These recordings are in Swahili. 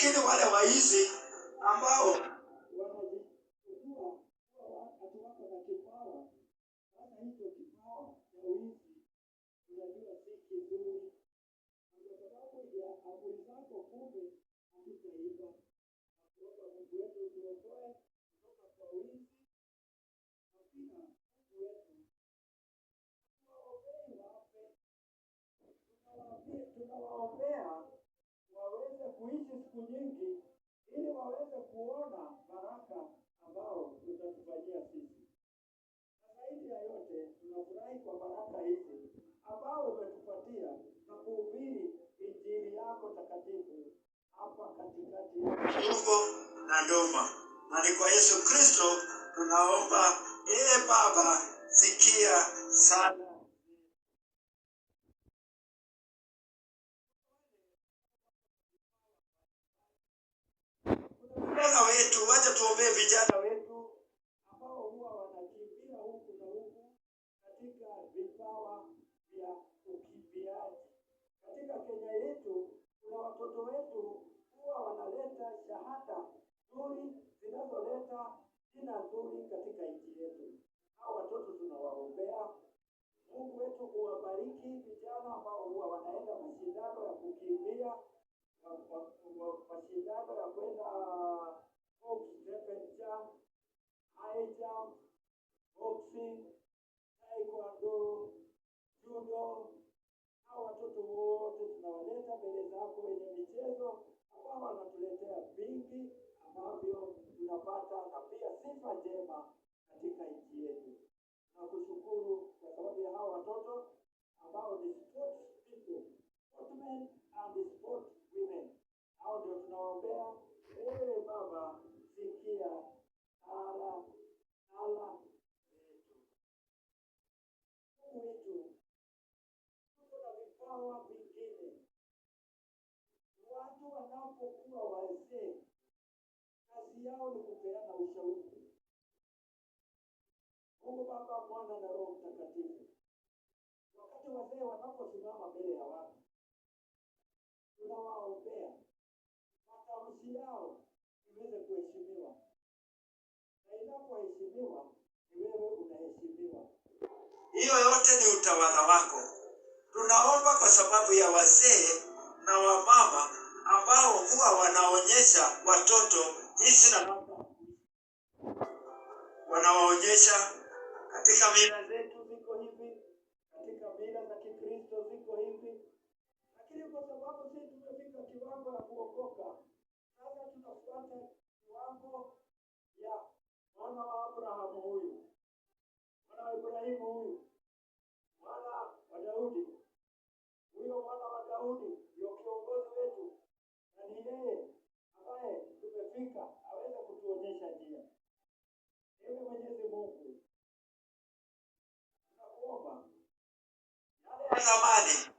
Lakini wale waizi ambao tunawaombea waweze kuishi siku nyingi ili waweze kuona baraka ambao utatufanyia sisi. Na zaidi ya yote tunafurahi kwa baraka hizi ambao umetupatia na kuhubiri injili yako takatifu hapa katikati ya Tumbo na Doma. Na ni kwa Yesu Kristo tunaomba. Baba, sikia sana. Vijana wetu, wacha tuombee vijana wetu ambao huwa wanakimbia huku na huku katika vipawa vya ukimbiaji. Katika Kenya yetu kuna watoto wetu huwa wanaleta shahada nzuri zinazoleta jina nzuri katika nchi yetu. Hao watoto tunawaombea. Mungu wetu kuwabariki vijana ambao huwa wanaenda mashindano ya kukimbia, mashindano ya kwenda high jump, boxing, taekwondo, judo. Hao watoto wote tunawaleta mbele zako wenye michezo ambao wanatuletea vingi ambavyo tunapata na pia sifa njema katika nchi yetu. Nakushukuru kwa sababu ya hao watoto ambao ni sports people, sportsmen and sport women. Hao ndio tunawaombea. Baba, sikia sala wetu. Tuko na vipawa vingine. Watu wanapokuwa wazee, kazi yao ni kupeana ushauri. Mungu Baba, Mwana na Roho Mtakatifu, wakati wazee wanaposimama mbele ya watu, tunawaombea matamshi yao iweze kuheshimiwa, na inapoheshimiwa ni wewe unaheshimiwa. Hiyo yote ni utawala wako. Tunaomba kwa sababu ya wazee na wamama ambao huwa wanaonyesha watoto jinsi na wanawaonyesha katika mila zetu ziko hivi, katika mila za Kikristo ziko hivi. Lakini kwa sababu sisi tumefika kiwango ya kuokoka, sasa tunafuata kiwango ya mwana wa Abrahamu huyu, mwana wa Ibrahimu huyu, mwana wa Daudi. Huyo mwana wa Daudi ndio kiongozi wetu, na ni yeye ambaye tumefika aweze kutuonyesha njia. Ewe Mwenyezi Mungu, tunakuomba yale ya zamani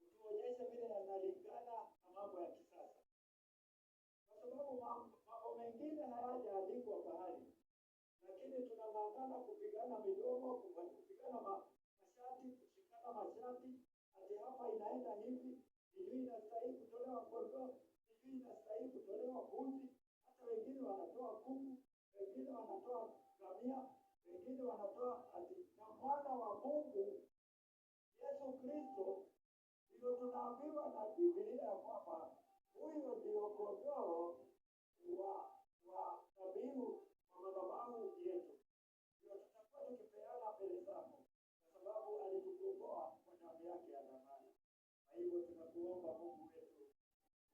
utuonyeshe vile yanalingana na mambo ya kisasa, kwa sababu mambo mengine hayajaandikwa pahali, lakini tunang'ang'ana kupigana midomo, kupigana mashati, kushikana mashati. Hadi hapa inaenda hivi, sijui inastahili kutolewa kondoo, sijui inastahili kutolewa mbuzi. Hata wengine wanatoa kuku, wengine wanatoa ngamia, wengine wanatoa ati. Na mwana wa Mungu Yesu Kristo ndio tunaambiwa na Biblia kwamba huyo ndio kondoo wa dhabihu wa madhabahu yetu. Ndio tutakuwa tukipeana mbele zako, kwa sababu alitukomboa kwa damu yake ya thamani. Kwa hivyo tunakuomba Mungu wetu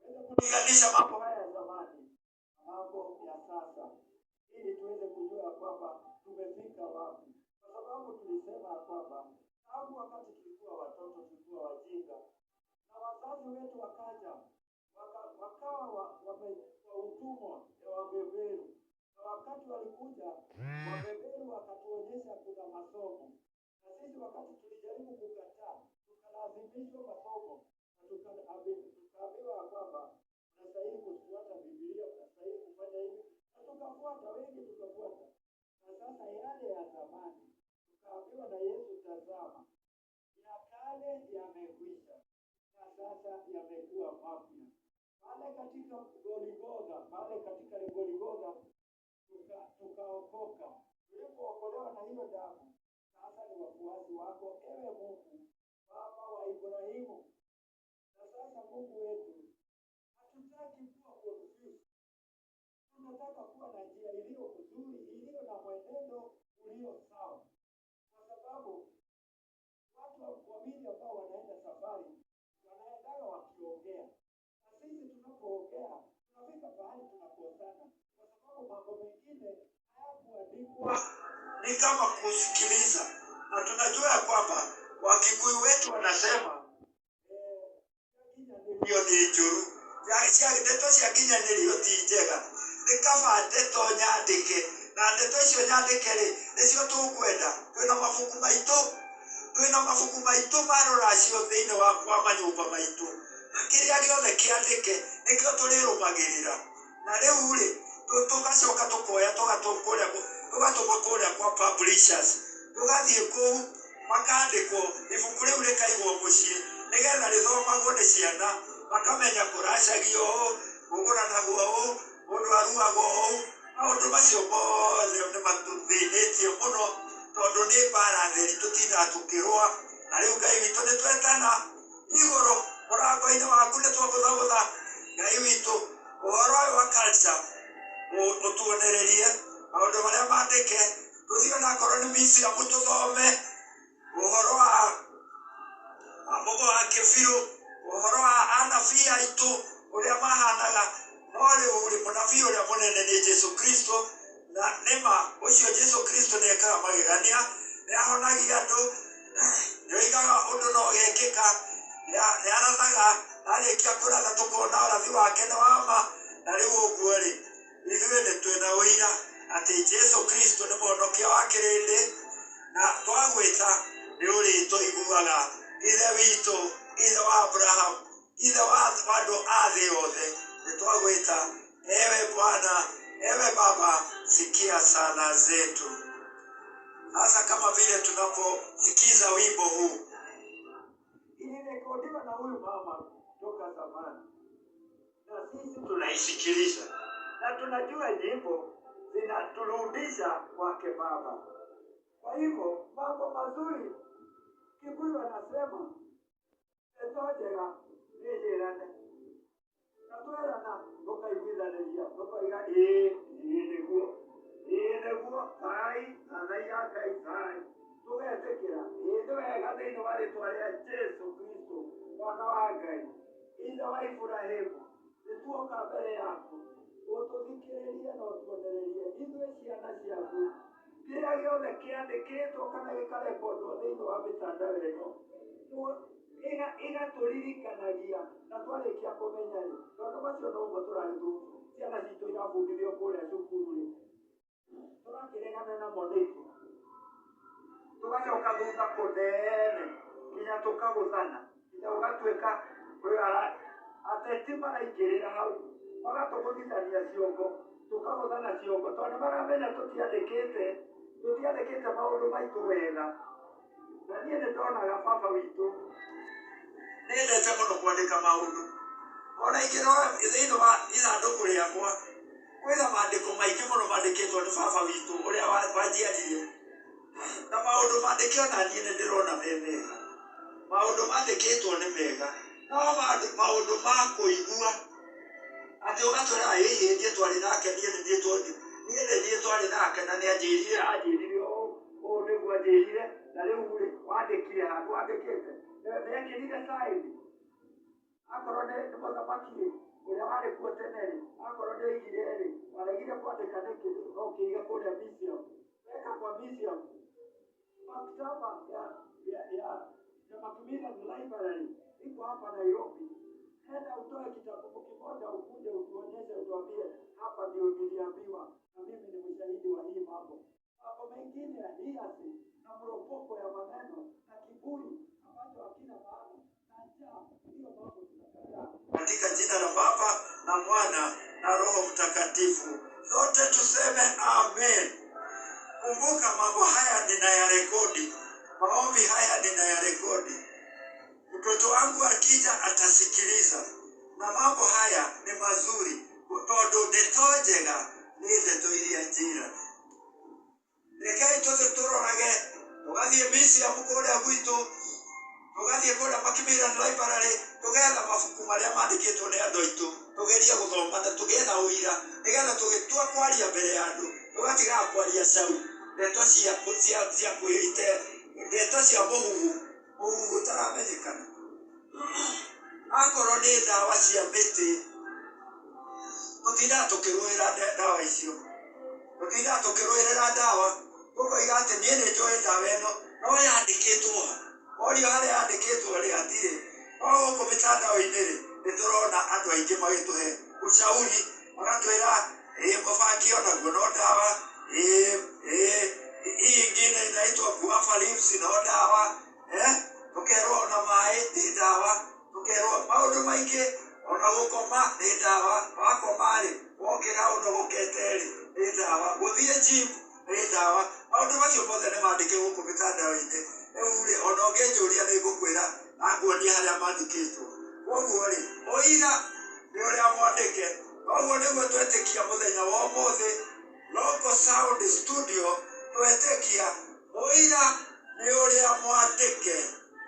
uweze kulinganisha mambo haya ya zamani na mambo ya sasa, ili tuweze kujua kwamba tumefika wapi. Kwa sababu tulisema kwamba tangu wakati tulikuwa watoto tulikuwa wajinga, na wazazi wetu wakaja wakawa kwa utumwa ya wabeberu. Na wakati walikuja wabeberu wakatuonyesha kuna masomo, na sisi wakati tulijaribu kukataa, tukalazimishwa masomo, na tukaambiwa kwamba unastahili kufuata Biblia, unastahili kufanya hivi, na tukafuata, wengi tukafuata. Na sasa yale ya zamani tukaambiwa na Yesu, tazama, ya kale yamekwisha na sasa yamekuwa mapya. pale katika Golgotha, pale katika Golgotha tukaokoka. Tulipookolewa na hiyo damu, sasa ni wafuasi wako, ewe Mungu Baba wa Ibrahimu. Na sasa Mungu wetu, hatutaki kuwa confused. Tunataka kuwa na njia iliyo nzuri, iliyo na mwenendo ulio sawa, kwa sababu watu wawili ambao wanaenda safari wanaendaga wakiongea, na sisi tunapoongea tunafika pahali tunakosana, kwa sababu mambo mengine hayakuandikwa ni kama kusikiliza. Na tunajua kwamba Wakikuyu wetu wanasema hiyo ni juru ya ndeto cia kinyanĩrio ti njega, nĩ kama ndeto nyandĩke, na ndeto icio nyandĩke rĩ nĩcio tũkwenda. Twĩna mabuku maitũ marũracio thĩinĩ wa manyũmba maitũ, na kĩrĩa gĩothe kĩandĩke nĩkĩo tũrĩrũmagĩrĩra. Na rĩu rĩ tũgacoka tũkoya tũgatũma kũrĩa kwa publishers, tũgathiĩ kũu makandĩkwo, ibuku rĩu rĩkaigwo mũciĩ nĩgetha rĩthomagwo nĩ ciana, makamenya kũracagio ũũ, kũgũranagwo ũũ, mũndũ aruagwo ũũ. Maũndũ macio mothe nĩ matũthĩnĩtie mũno, tondũ nĩ mbara theri tũtindaga tũkĩrũa. Na rĩu Ngai witũ nĩ twetana igũrũ mũrango-inĩ waku, nĩ twagũthagũtha Ngai witũ ũhoro ũyũ wa culture ũtuonererie maũndũ marĩa mandĩke, tũthiĩ onakorwo nĩ Museum tũthome ũhoro wa Mũgo wa Kĩbirũ, ũhoro wa anabii aitũ ũrĩa mahanaga. No rĩu rĩ mũnabii ũrĩa mũnene nĩ Jesũ Kristo, na nĩma ũcio Jesũ Kristo nĩ ekaga magegania, nĩ ahonagia andũ, nĩ oigaga ũndũ no gekĩka, nĩ arathaga, arĩkia kũratha tũkona ũrathi wake nĩ wa ma. Na rĩu ũguo rĩ ithuĩ nĩ twĩna ũira atĩ Jesũ Kristo nĩ mũhonokia wa kĩrĩndĩ, na twagwĩta nĩ ũrĩtũ iguaga ithe witũ, ithe wa Abraham, ithe wa andũ a thĩ yothe. Nĩ twagwĩta ewe Bwana, ewe Baba, sikia sala zetu. Sasa kama vile tunaposikiza wimbo huu, ilirekodiwa na huyu mama toka zamani, na sisi tunaisikiliza na tunajua nyimbo zinaturudisha kwake Baba. Kwa hivyo mambo mazuri, Kikuyu anasema etojega nĩnjĩrane, na twerana tũkaiguithanĩria, tũkoiga nĩguo thai na thai ya Ngai thai, tũgetĩkĩra nĩ wega thĩinĩ wa rĩtwa rĩa Jesũ Kristo mwana wa Ngai, ithe wa Iburahĩmu. Nĩ tuoka mbere yaku ũtũthikĩrĩrie na ũtuonererie ithuĩ ciana ciaku, kĩrĩa gĩothe kĩandĩkĩtwo kana gĩkarekondwo thĩinĩ wa mĩtandao ĩno, igatũririkanagia na twarĩkia kũmenya rĩ, tondũ macio no ũguo tũragĩthũkia ciana citũ irabundithio kũrĩa cukuru rĩ, tũrakĩregana namo nĩkĩ, tũgacoka thutha kũnene nginya tũkagũthana, nginya ũgatuĩka ateti maraingĩrĩra hau magatũgũthithania ciongo, tũkagũthana ciongo, tondũ maramenya tũtiandĩkĩte maũndũ maitũ wega. Na niĩ nĩ ndonaga baba witũ nĩendete mũno kwandĩka maũndũ, ona ingĩrora thĩinĩ wa ithandũkũ rĩakwa kwĩna maandĩko maingĩ mũno mandĩkĩtwo nĩ baba witũ ũrĩa wanjiarire, na maũndũ mandĩke ona niĩ nĩ ndĩrona me mega. Maũndũ mandĩkĩtwo nĩ mega, no maũndũ ma kũigua atĩ ũgatwĩra niĩ twarĩ nake, niĩ twarĩ nake, na nĩanjĩrire ũũ nĩguo anjĩrire, na rĩu rĩ wandĩkire handũ wandĩkĩte nĩekĩrire saĩni. Akorwo nĩ mũthamaki rĩ ũrĩa warĩ kuo tene rĩ, akorwo nĩ oigire rĩ waregire kwandĩka nĩkĩ, no ũkĩiga kũrĩa museum, weka kwa museum, maktaba ya Macmillan Library iko hapa Nairobi. Nenda utoe kitabu kimoja ukuje utuonyeshe, utuambie hapa ndio niliambiwa na mimi ni mshahidi wa hii mambo. Mambo mengine ya hiasi na mropoko ya maneno na kiburi ambacho hakina maana na njaa, hiyo mambo tunakataa. Katika jina la Baba na Mwana na Roho Mtakatifu, sote tuseme amen. Kumbuka mambo haya ninayarekodi, maombi haya ninayarekodi. Mtoto wangu akija atasikiliza, na mambo haya ni mazuri tondu ndeto njega ni ndeto iria njira. Rekei tuthi turorage tugathie museum kuria gwitu, tugathie kuria Macmillan Library, tugetha mabuku maria mandikitwo ni andu aitu, tugerie guthoma na tugetha uira, nigetha tugitua kwaria mbere ya andu tugatiga kwaria cau ndeto cia kwite, ndeto cia muhuhu utaramenyekana. Akorwo ni ndawa cia miti, tutinda tukirwira ndawa icio, tutinda tukirwirira ndawa tukoiga ati nie ni njoi ndawa ino no yandikitwo ha, orio haria yandikitwo ri atiri no guku mitandao-ini ri niturona andu aingi magituhe ushauri, magatwira mubangi onaguo no ndawa, hii ingine inaitwa guava leaves no ndawa, tukerwo ona mai ni ndawa, tukerwo maundu maingi, ona gukoma ni ndawa, wakoma ri wokira unogokete ri ni ndawa, guthie gym ni ndawa. Maundu macio mothe ni mandike guku mitandao-ini. Riu ri ona unginjuria ni ngukwira na nguonie haria mandikitwo. Koguo ri uira ni uria mwandike, koguo niguo twetikia muthenya wa umuthi Local Sound Studio, twetikia uira ni uria mwandike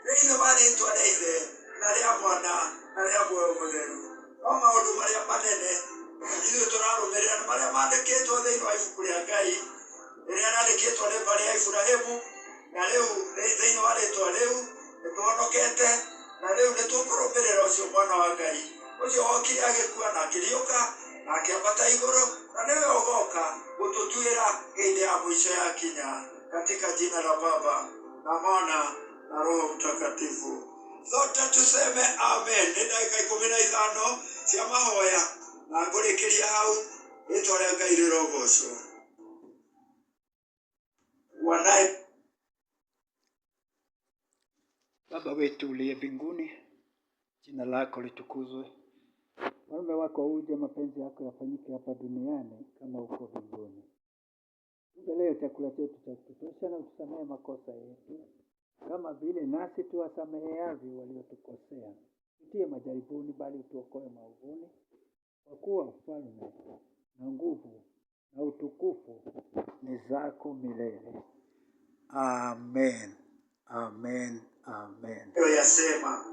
thiini wa ritwa ria Ithe na ria Mwana na ria Muoyo Mutheru. No maundu maria manene ithuĩ tũrarumirira nĩ maria mandikitwo thiini wa ibuku ria Ngai riria riandikitwo ni mbari ya Ibrahimu, na riu thiini wa ritwa riu nituhonokete, na riu nitukurumirira ucio Mwana wa Ngai ucio wokire agikua na akiriuka na akiambata iguru, na niwe ugoka gututuira hindi ya mwisho yakinya, katika jina la Baba na Mwana na Roho Mtakatifu. Sote tuseme amen. Ni dakika 15 cia mahoya na ngurikiria hau, ritwa ria Ngai rirogocwo. Baba wetu uliye mbinguni, jina lako litukuzwe. Ufalme wako uje, mapenzi yako yafanyike hapa duniani kama huko mbinguni. Tupe leo chakula chetu cha kutosha, na utusamehe makosa yetu kama vile nasi tuwasameheavyo waliotukosea. Usitie majaribuni, bali utuokoe maovuni, kwa kuwa ufalme na nguvu na utukufu ni zako milele. Amen. Amen. Amen. Yasema